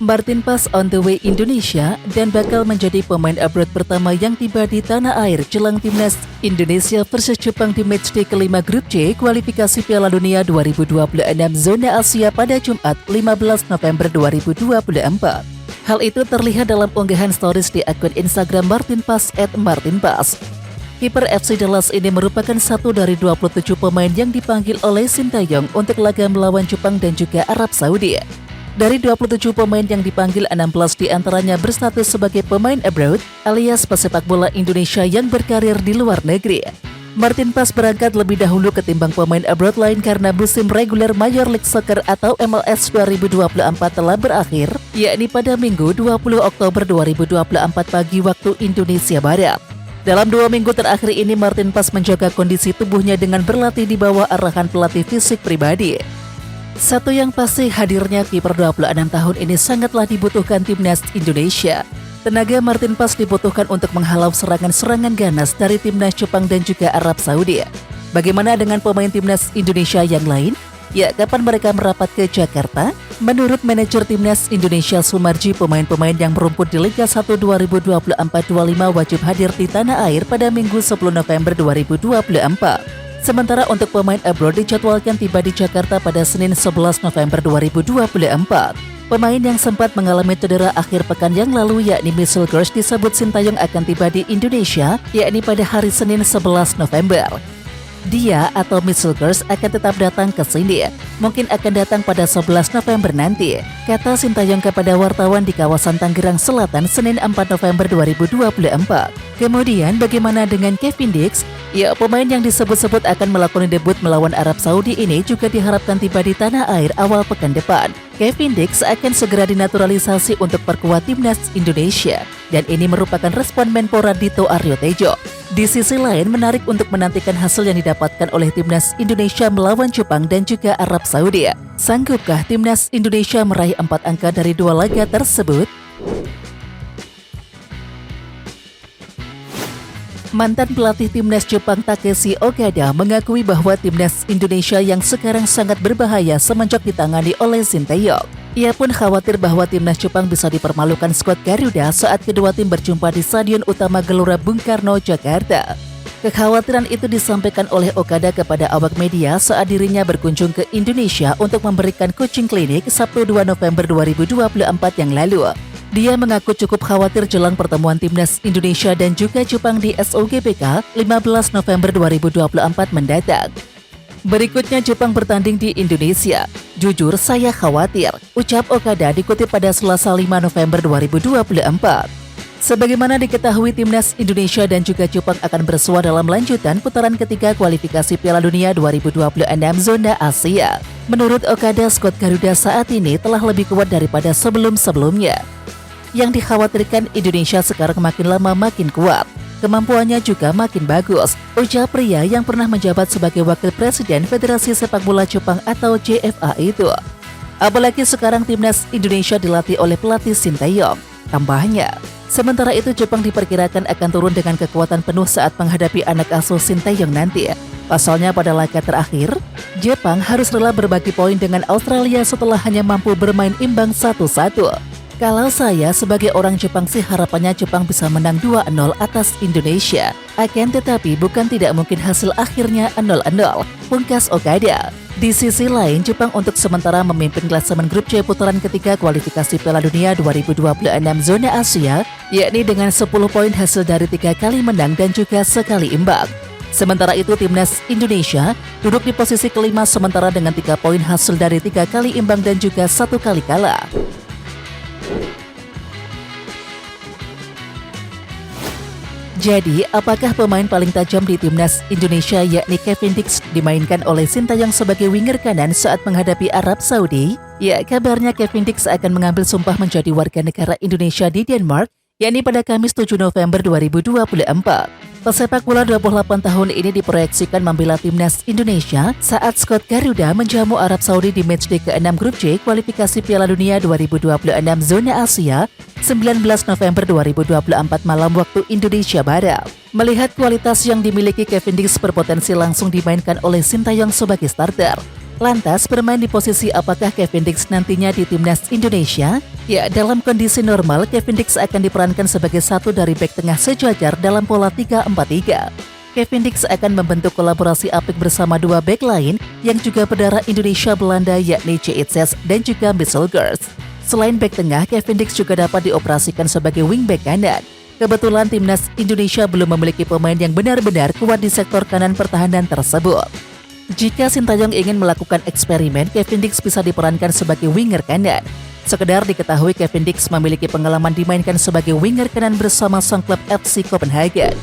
Martin Paes on the way Indonesia dan bakal menjadi pemain abroad pertama yang tiba di tanah air jelang timnas Indonesia versus Jepang di matchday kelima grup C kualifikasi Piala Dunia 2026 zona Asia pada Jumat 15 November 2024. Hal itu terlihat dalam unggahan stories di akun Instagram Martin Paes @martinpaes. Kiper FC Dallas ini merupakan satu dari 27 pemain yang dipanggil oleh Sintayong untuk laga melawan Jepang dan juga Arab Saudi. Dari 27 pemain yang dipanggil, 16 diantaranya berstatus sebagai pemain abroad alias pesepak bola Indonesia yang berkarir di luar negeri. Martin Paes berangkat lebih dahulu ketimbang pemain abroad lain karena musim reguler Major League Soccer atau MLS 2024 telah berakhir, yakni pada Minggu 20 Oktober 2024 pagi waktu Indonesia Barat. Dalam 2 minggu terakhir ini, Martin Paes menjaga kondisi tubuhnya dengan berlatih di bawah arahan pelatih fisik pribadi. Satu yang pasti, hadirnya kiper 26 tahun ini sangatlah dibutuhkan timnas Indonesia. Tenaga Martin Paes dibutuhkan untuk menghalau serangan-serangan ganas dari timnas Jepang dan juga Arab Saudi. Bagaimana dengan pemain timnas Indonesia yang lain? Ya, kapan mereka merapat ke Jakarta? Menurut manajer timnas Indonesia Sumarji, pemain-pemain yang merumput di Liga 1 2024-25 wajib hadir di tanah air pada Minggu 10 November 2024. Sementara untuk pemain abroad dijadwalkan tiba di Jakarta pada Senin 11 November 2024. Pemain yang sempat mengalami cedera akhir pekan yang lalu yakni Mitchell Kers disebut Sintayong akan tiba di Indonesia yakni pada hari Senin 11 November. Dia atau Mitchell Kers akan tetap datang ke sini, mungkin akan datang pada 11 November nanti, kata Sintayong kepada wartawan di kawasan Tangerang Selatan Senin 4 November 2024. Kemudian bagaimana dengan Kevin Dix? Ya, pemain yang disebut-sebut akan melakoni debut melawan Arab Saudi ini juga diharapkan tiba di tanah air awal pekan depan. Kevin Dix akan segera dinaturalisasi untuk perkuat timnas Indonesia, dan ini merupakan respon Menpora Dito Aryo Tejo. Di sisi lain, menarik untuk menantikan hasil yang didapatkan oleh timnas Indonesia melawan Jepang dan juga Arab Saudi. Sanggupkah timnas Indonesia meraih 4 angka dari 2 laga tersebut? Mantan pelatih timnas Jepang Takeshi Okada mengakui bahwa timnas Indonesia yang sekarang sangat berbahaya semenjak ditangani oleh Sintayong. Ia pun khawatir bahwa timnas Jepang bisa dipermalukan skuad Garuda saat kedua tim berjumpa di Stadion Utama Gelora Bung Karno, Jakarta. Kekhawatiran itu disampaikan oleh Okada kepada awak media saat dirinya berkunjung ke Indonesia untuk memberikan coaching klinik Sabtu 2 November 2024 yang lalu. Dia mengaku cukup khawatir jelang pertemuan timnas Indonesia dan juga Jepang di SOGBK 15 November 2024 mendatang. Berikutnya Jepang bertanding di Indonesia. Jujur saya khawatir, ucap Okada dikutip pada Selasa 5 November 2024. Sebagaimana diketahui, timnas Indonesia dan juga Jepang akan bersua dalam lanjutan putaran ketiga kualifikasi Piala Dunia 2026 zona Asia. Menurut Okada, skuad Garuda saat ini telah lebih kuat daripada sebelum-sebelumnya. Yang dikhawatirkan, Indonesia sekarang makin lama makin kuat. Kemampuannya juga makin bagus, ujar pria yang pernah menjabat sebagai Wakil Presiden Federasi Sepak Bola Jepang atau JFA itu. Apalagi sekarang timnas Indonesia dilatih oleh pelatih Sintayong. Tambahnya, sementara itu Jepang diperkirakan akan turun dengan kekuatan penuh saat menghadapi anak asuh Sintayong nanti. Pasalnya pada laga terakhir, Jepang harus rela berbagi poin dengan Australia setelah hanya mampu bermain imbang 1-1. Kalau saya sebagai orang Jepang sih harapannya Jepang bisa menang 2-0 atas Indonesia. Akan tetapi bukan tidak mungkin hasil akhirnya 0-0, pungkas Okada. Di sisi lain, Jepang untuk sementara memimpin klasemen grup C putaran ketiga kualifikasi Piala Dunia 2026 zona Asia, yakni dengan 10 poin hasil dari 3 kali menang dan juga sekali imbang. Sementara itu timnas Indonesia duduk di posisi kelima sementara dengan 3 poin hasil dari 3 kali imbang dan juga 1 kali kalah. Jadi, apakah pemain paling tajam di timnas Indonesia yakni Kevin Dix dimainkan oleh Sintayong sebagai winger kanan saat menghadapi Arab Saudi? Ya, kabarnya Kevin Dix akan mengambil sumpah menjadi warga negara Indonesia di Denmark, yakni pada Kamis 7 November 2024. Pesepak bola 28 tahun ini diproyeksikan membela timnas Indonesia saat skuad Garuda menjamu Arab Saudi di matchday ke-6 grup C kualifikasi Piala Dunia 2026 zona Asia 19 November 2024 malam waktu Indonesia Barat. Melihat kualitas yang dimiliki Kevin Dix berpotensi langsung dimainkan oleh Sintayong sebagai starter. Lantas bermain di posisi apakah Kevin Dix nantinya di timnas Indonesia? Ya, dalam kondisi normal Kevin Dix akan diperankan sebagai satu dari bek tengah sejajar dalam pola 3-4-3. Kevin Dix akan membentuk kolaborasi apik bersama dua bek lain yang juga berdarah Indonesia-Belanda yakni Ceitses dan juga Misselgers. Selain bek tengah, Kevin Dix juga dapat dioperasikan sebagai wingback kanan. Kebetulan timnas Indonesia belum memiliki pemain yang benar-benar kuat di sektor kanan pertahanan tersebut. Jika Sintayong ingin melakukan eksperimen, Kevin Dix bisa diperankan sebagai winger kanan. Sekedar diketahui Kevin Dix memiliki pengalaman dimainkan sebagai winger kanan bersama sang klub FC Copenhagen.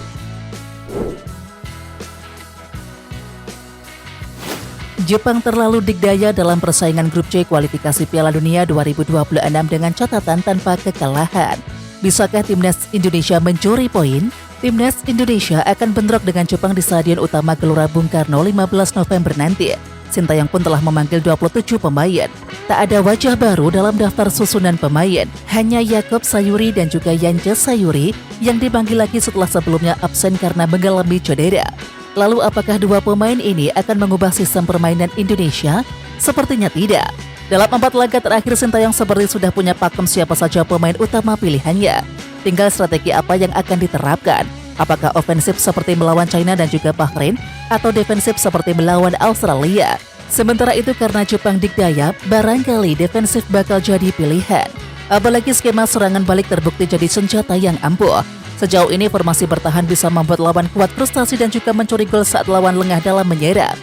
Jepang terlalu dikdaya dalam persaingan grup C kualifikasi Piala Dunia 2026 dengan catatan tanpa kekalahan. Bisakah timnas Indonesia mencuri poin? Timnas Indonesia akan bentrok dengan Jepang di Stadion Utama Gelora Bung Karno 15 November nanti. Sintayong pun telah memanggil 27 pemain. Tak ada wajah baru dalam daftar susunan pemain. Hanya Yakob Sayuri dan juga Yance Sayuri yang dipanggil lagi setelah sebelumnya absen karena mengalami cedera. Lalu apakah dua pemain ini akan mengubah sistem permainan Indonesia? Sepertinya tidak. Dalam 4 laga terakhir Sintayong seperti sudah punya pakem siapa saja pemain utama pilihannya. Tinggal strategi apa yang akan diterapkan. Apakah ofensif seperti melawan China dan juga Bahrain atau defensif seperti melawan Australia? Sementara itu karena Jepang dikdaya, barangkali defensif bakal jadi pilihan. Apalagi skema serangan balik terbukti jadi senjata yang ampuh. Sejauh ini formasi bertahan bisa membuat lawan kuat frustasi dan juga mencuri gol saat lawan lengah dalam menyerang.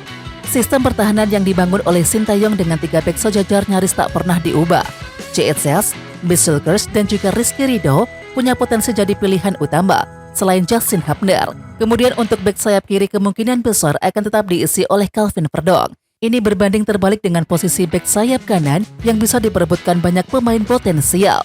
Sistem pertahanan yang dibangun oleh Sintayong dengan 3 bek sejajar nyaris tak pernah diubah. Ceitses, Misselgers dan juga Rizky Ridho punya potensi jadi pilihan utama selain Justin Hubner. Kemudian untuk bek sayap kiri kemungkinan besar akan tetap diisi oleh Calvin Verdong. Ini berbanding terbalik dengan posisi bek sayap kanan yang bisa diperebutkan banyak pemain potensial.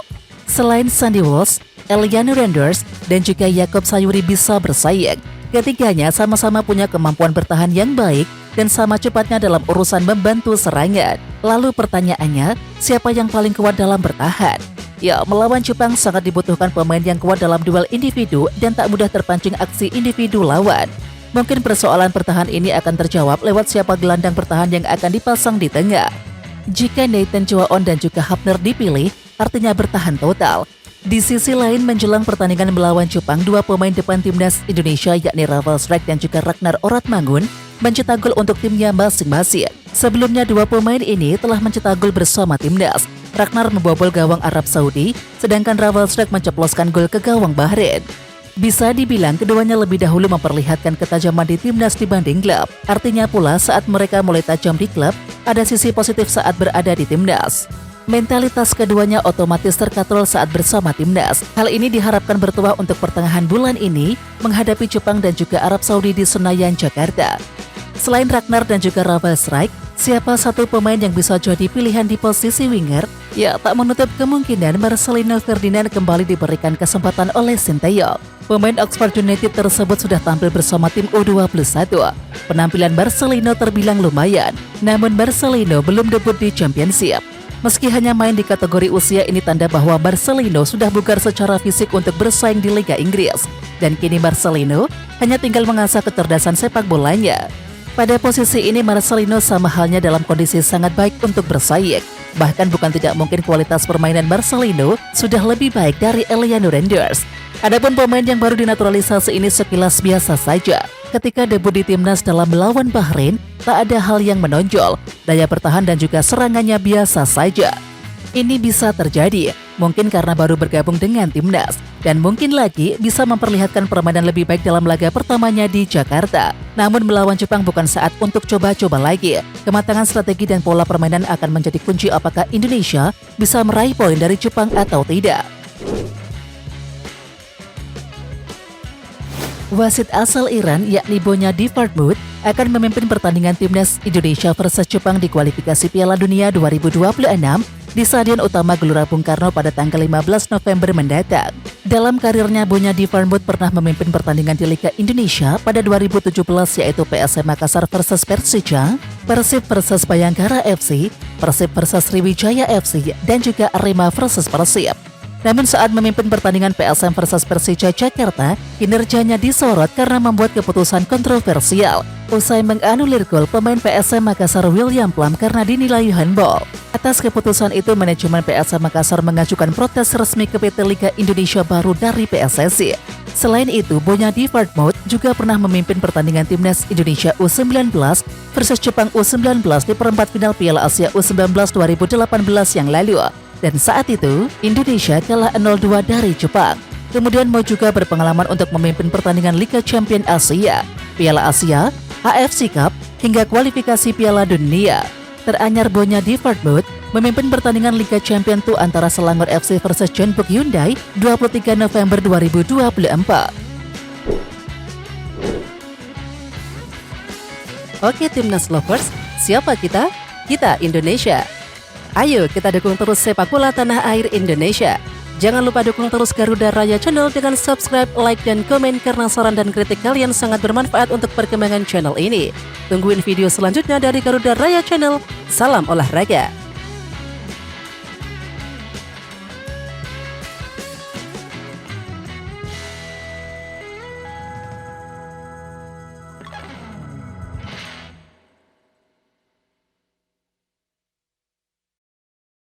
Selain Sandy Walsh, Eliano Renders dan juga Yakob Sayuri bisa bersaing. Ketiganya sama-sama punya kemampuan bertahan yang baik dan sama cepatnya dalam urusan membantu serangan. Lalu pertanyaannya, siapa yang paling kuat dalam bertahan? Ya, melawan Jepang sangat dibutuhkan pemain yang kuat dalam duel individu dan tak mudah terpancing aksi individu lawan. Mungkin persoalan pertahan ini akan terjawab lewat siapa gelandang pertahan yang akan dipasang di tengah. Jika Nathan Chuaon dan juga Hubner dipilih, artinya bertahan total. Di sisi lain menjelang pertandingan melawan Jepang, dua pemain depan timnas Indonesia yakni Rafael Strijk dan juga Ragnar Oratmangun mencetak gol untuk timnya masing-masing. Sebelumnya dua pemain ini telah mencetak gol bersama timnas. Ragnar membobol gawang Arab Saudi, sedangkan Rafael Strijk menceploskan gol ke gawang Bahrain. Bisa dibilang keduanya lebih dahulu memperlihatkan ketajaman di timnas dibanding klub. Artinya pula saat mereka mulai tajam di klub, ada sisi positif saat berada di timnas. Mentalitas keduanya otomatis terkatrol saat bersama timnas. Hal ini diharapkan bertuah untuk pertengahan bulan ini menghadapi Jepang dan juga Arab Saudi di Senayan, Jakarta. Selain Ragnar dan juga Rafael Strijk, siapa satu pemain yang bisa jadi pilihan di posisi winger? Ya, tak menutup kemungkinan Marcelino Ferdinand kembali diberikan kesempatan oleh Sintayong. Pemain Oxford United tersebut sudah tampil bersama tim U21. Penampilan Marcelino terbilang lumayan, namun Marcelino belum debut di Championship. Meski hanya main di kategori usia, ini tanda bahwa Marcelino sudah bugar secara fisik untuk bersaing di Liga Inggris. Dan kini Marcelino hanya tinggal mengasah kecerdasan sepak bolanya. Pada posisi ini Marcelino sama halnya dalam kondisi sangat baik untuk bersaing. Bahkan bukan tidak mungkin kualitas permainan Marcelino sudah lebih baik dari Eliano Renders. Adapun pemain yang baru dinaturalisasi ini sekilas biasa saja. Ketika debut di timnas dalam melawan Bahrain, tak ada hal yang menonjol. Daya bertahan dan juga serangannya biasa saja. Ini bisa terjadi, mungkin karena baru bergabung dengan timnas. Dan mungkin lagi bisa memperlihatkan permainan lebih baik dalam laga pertamanya di Jakarta. Namun melawan Jepang bukan saat untuk coba-coba lagi. Kematangan strategi dan pola permainan akan menjadi kunci apakah Indonesia bisa meraih poin dari Jepang atau tidak. Wasit asal Iran yakni Bonya Difartmouth akan memimpin pertandingan timnas Indonesia versus Jepang di kualifikasi Piala Dunia 2026 di Stadion Utama Gelora Bung Karno pada tanggal 15 November mendatang. Dalam karirnya, Bonya Difartmouth pernah memimpin pertandingan di Liga Indonesia pada 2017 yaitu PSM Makassar versus Persija, Persib versus Bayangkara FC, Persib versus Sriwijaya FC, dan juga Arema versus Persib. Namun saat memimpin pertandingan PSM versus Persija Jakarta, kinerjanya disorot karena membuat keputusan kontroversial. usai menganulir gol pemain PSM Makassar William Plum karena dinilai handball. Atas keputusan itu, manajemen PSM Makassar mengajukan protes resmi ke PT Liga Indonesia Baru dari PSSI. Selain itu, Bonyadi Fartmouth juga pernah memimpin pertandingan Timnas Indonesia U19 versus Jepang U19 di perempat final Piala Asia U19 2018 yang lalu. Dan saat itu, Indonesia kalah 0-2 dari Jepang. Kemudian Mo juga berpengalaman untuk memimpin pertandingan Liga Champion Asia, Piala Asia, AFC Cup, hingga kualifikasi Piala Dunia. Teranyar Bonyadi Fartmouth memimpin pertandingan Liga Champion II antara Selangor FC versus Jeonbuk Hyundai 23 November 2024. Oke Timnas Lovers, siapa kita? Kita Indonesia. Ayo kita dukung terus sepak bola tanah air Indonesia. Jangan lupa dukung terus Garuda Raya Channel dengan subscribe, like, dan komen karena saran dan kritik kalian sangat bermanfaat untuk perkembangan channel ini. Tungguin video selanjutnya dari Garuda Raya Channel. Salam olahraga.